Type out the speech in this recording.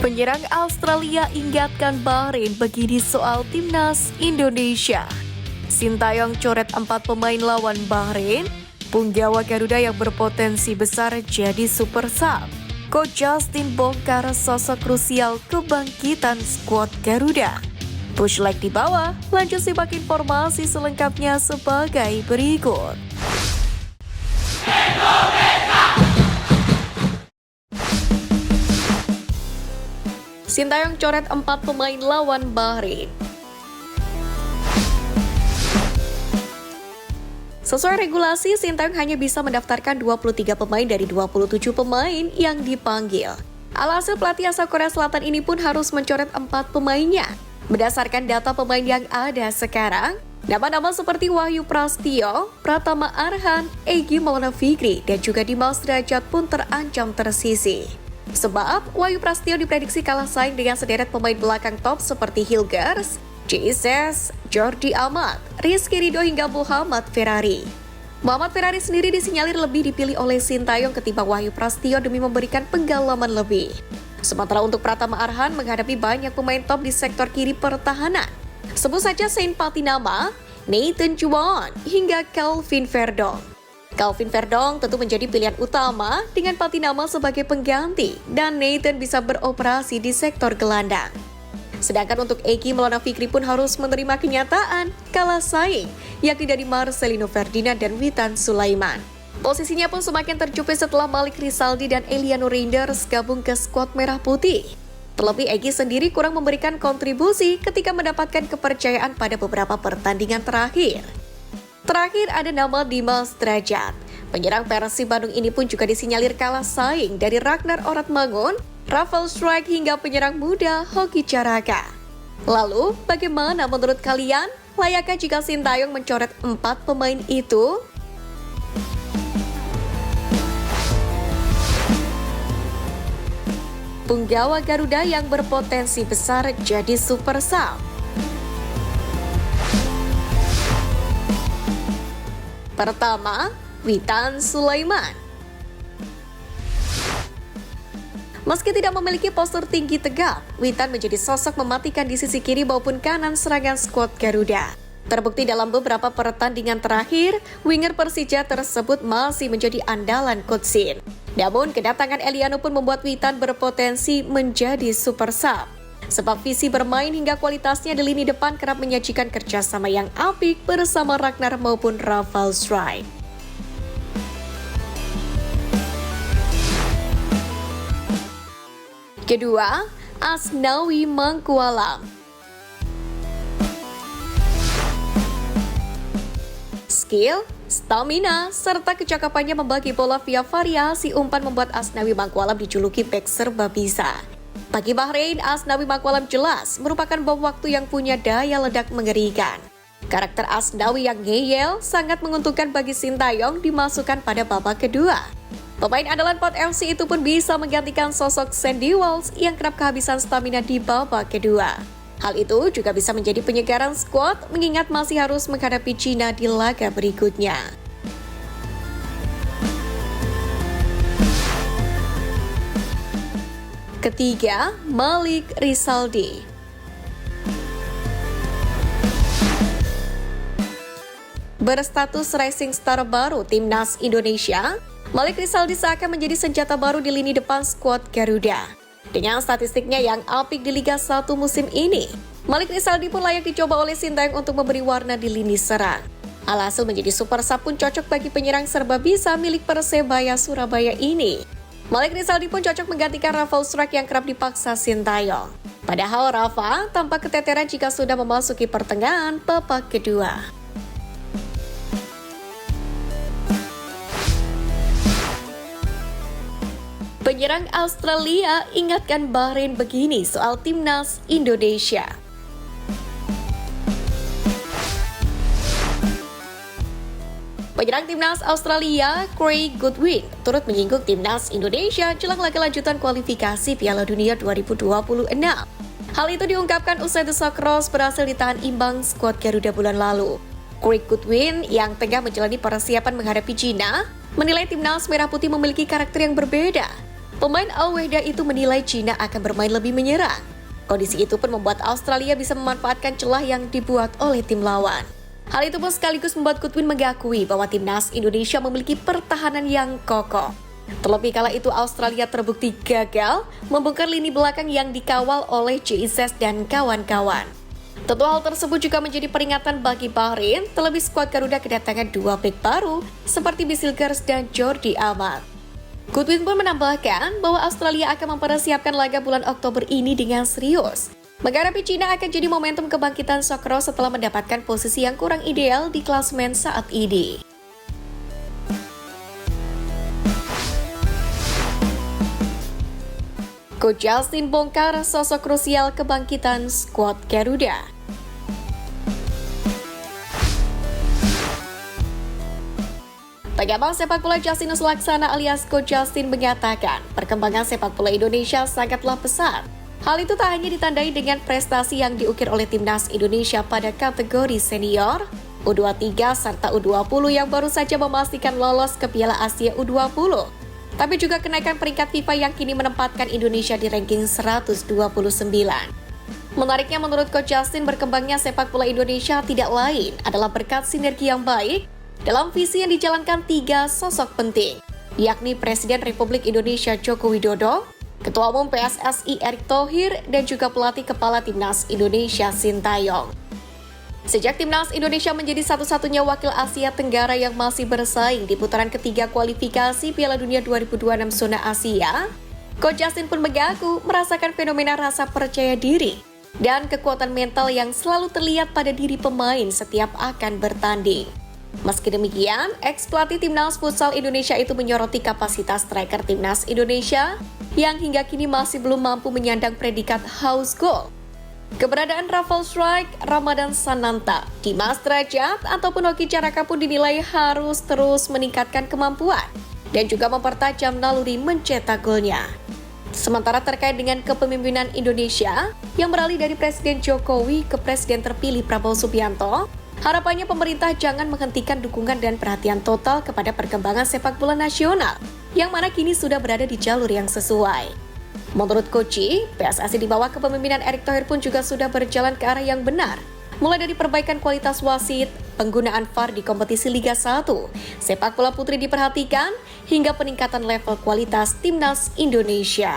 Penyerang Australia ingatkan Bahrain begini soal timnas Indonesia. Sintayong coret 4 pemain lawan Bahrain. Punggawa Garuda yang berpotensi besar jadi super sub. Coach Justin bongkar sosok krusial kebangkitan skuad Garuda. Push like di bawah, lanjut simak informasi selengkapnya sebagai berikut. Sintayong coret 4 pemain lawan Bahrain. Sesuai regulasi, Sintayong hanya bisa mendaftarkan 23 pemain dari 27 pemain yang dipanggil. Alhasil pelatih asal Korea Selatan ini pun harus mencoret 4 pemainnya. Berdasarkan data pemain yang ada sekarang, nama-nama seperti Wahyu Prasetyo, Pratama Arhan, Egy Maulana Fikri, dan juga Dimas Derajat pun terancam tersisih. Sebab Wahyu Prasetyo diprediksi kalah saing dengan sederet pemain belakang top seperti Hilgers, Jesus, Jordi Amat, Rizky Ridho hingga Muhammad Ferrari. Muhammad Ferrari sendiri disinyalir lebih dipilih oleh Sintayong ketimbang Wahyu Prasetyo demi memberikan penggalaman lebih. Sementara untuk Pratama Arhan menghadapi banyak pemain top di sektor kiri pertahanan. Sebut saja Saint Patinama, Nathan Juwan, hingga Calvin Verdong. Calvin Verdong tentu menjadi pilihan utama dengan Patinama sebagai pengganti dan Nathan bisa beroperasi di sektor gelandang. Sedangkan untuk Egy Maulana Fikri pun harus menerima kenyataan kalah saing, yakni dari Marcelino Ferdinand dan Witan Sulaiman. Posisinya pun semakin tercupit setelah Malik Rizaldi dan Eliano Reinders gabung ke skuad Merah Putih. Terlebih Egy sendiri kurang memberikan kontribusi ketika mendapatkan kepercayaan pada beberapa pertandingan terakhir. Terakhir ada nama Dimas Derajat. Penyerang Persib Bandung ini pun juga disinyalir kalah saing dari Ragnar Oratmangun, Rafael Strike hingga penyerang muda Hoki Caraka. Lalu, bagaimana menurut kalian? Layakkah jika Sintayong mencoret 4 pemain itu? Punggawa Garuda yang berpotensi besar jadi super sub. Pertama, Witan Sulaiman. Meski tidak memiliki postur tinggi tegap, Witan menjadi sosok mematikan di sisi kiri maupun kanan serangan skuad Garuda. Terbukti dalam beberapa pertandingan terakhir, winger Persija tersebut masih menjadi andalan Coach Shin. Namun, kedatangan Eliano pun membuat Witan berpotensi menjadi super sub. Sebab visi bermain hingga kualitasnya di lini depan kerap menyajikan kerjasama yang apik bersama Ragnar maupun Rafael Strike. Kedua, Asnawi Mangkualam. Skill, stamina, serta kecakapannya membagi bola via variasi umpan membuat Asnawi Mangkualam dijuluki bek serba bisa. Bagi Bahrain, Asnawi Mangkualam jelas merupakan bom waktu yang punya daya ledak mengerikan. Karakter Asnawi yang ngeyel sangat menguntungkan bagi Sintayong dimasukkan pada babak kedua. Pemain andalan Pot FC itu pun bisa menggantikan sosok Sandy Walsh yang kerap kehabisan stamina di babak kedua. Hal itu juga bisa menjadi penyegaran skuad mengingat masih harus menghadapi Cina di laga berikutnya. Ketiga, Malik Rizaldi. Berstatus rising star baru timnas Indonesia, Malik Rizaldi seakan menjadi senjata baru di lini depan skuad Garuda. Dengan statistiknya yang apik di Liga 1 musim ini, Malik Rizaldi pun layak dicoba oleh Sintayong untuk memberi warna di lini serang. Alhasil menjadi super sub pun cocok bagi penyerang serba bisa milik Persebaya Surabaya ini. Malik Rizaldi pun cocok menggantikan Rafael Strike yang kerap dipaksa Sintayong. Padahal Rafa tampak keteteran jika sudah memasuki pertengahan babak kedua. Penyerang Australia ingatkan Bahrain begini soal timnas Indonesia. Penyerang timnas Australia, Craig Goodwin, turut menyinggung timnas Indonesia jelang laga lanjutan kualifikasi Piala Dunia 2026. Hal itu diungkapkan usai The Socceroos berhasil ditahan imbang skuad Garuda bulan lalu. Craig Goodwin yang tengah menjalani persiapan menghadapi Cina, menilai timnas Merah Putih memiliki karakter yang berbeda. Pemain Al-Wehda itu menilai Cina akan bermain lebih menyerang. Kondisi itu pun membuat Australia bisa memanfaatkan celah yang dibuat oleh tim lawan. Hal itu pun sekaligus membuat Goodwin mengakui bahwa timnas Indonesia memiliki pertahanan yang kokoh. Terlebih kala itu Australia terbukti gagal membongkar lini belakang yang dikawal oleh Jesus dan kawan-kawan. Tentu hal tersebut juga menjadi peringatan bagi Bahrain, terlebih skuad Garuda kedatangan dua bek baru seperti Bisilgers dan Jordi Amat. Goodwin pun menambahkan bahwa Australia akan mempersiapkan laga bulan Oktober ini dengan serius. Menghadapi Cina akan jadi momentum kebangkitan Sokro setelah mendapatkan posisi yang kurang ideal di klasemen saat ini. Coach Justin bongkar sosok krusial kebangkitan skuad Garuda. Pengamat sepak bola Justinus Laksana alias Coach Justin mengatakan perkembangan sepak bola Indonesia sangatlah pesat. Hal itu tak hanya ditandai dengan prestasi yang diukir oleh timnas Indonesia pada kategori senior, U23 serta U20 yang baru saja memastikan lolos ke Piala Asia U20. Tapi juga kenaikan peringkat FIFA yang kini menempatkan Indonesia di ranking 129. Menariknya menurut Coach Justin, berkembangnya sepak bola Indonesia tidak lain adalah berkat sinergi yang baik dalam visi yang dijalankan tiga sosok penting, yakni Presiden Republik Indonesia Joko Widodo, Ketua Umum PSSI Erick Thohir, dan juga pelatih kepala Timnas Indonesia Sintayong. Sejak Timnas Indonesia menjadi satu-satunya wakil Asia Tenggara yang masih bersaing di putaran ketiga kualifikasi Piala Dunia 2026 zona Asia, Coach Justin pun mengaku merasakan fenomena rasa percaya diri dan kekuatan mental yang selalu terlihat pada diri pemain setiap akan bertanding. Meski demikian, ex-pelatih Timnas Futsal Indonesia itu menyoroti kapasitas striker Timnas Indonesia yang hingga kini masih belum mampu menyandang predikat house goal. Keberadaan Rafael Strike, Ramadan Sananta, Dimas Derajat, ataupun Hoki Caraka pun dinilai harus terus meningkatkan kemampuan dan juga mempertajam naluri mencetak golnya. Sementara terkait dengan kepemimpinan Indonesia yang beralih dari Presiden Jokowi ke Presiden terpilih Prabowo Subianto, harapannya pemerintah jangan menghentikan dukungan dan perhatian total kepada perkembangan sepak bola nasional, yang mana kini sudah berada di jalur yang sesuai. Menurut Koci, PSSI di bawah kepemimpinan Erick Thohir pun juga sudah berjalan ke arah yang benar, mulai dari perbaikan kualitas wasit, penggunaan VAR di kompetisi Liga 1, sepak bola putri diperhatikan, hingga peningkatan level kualitas Timnas Indonesia.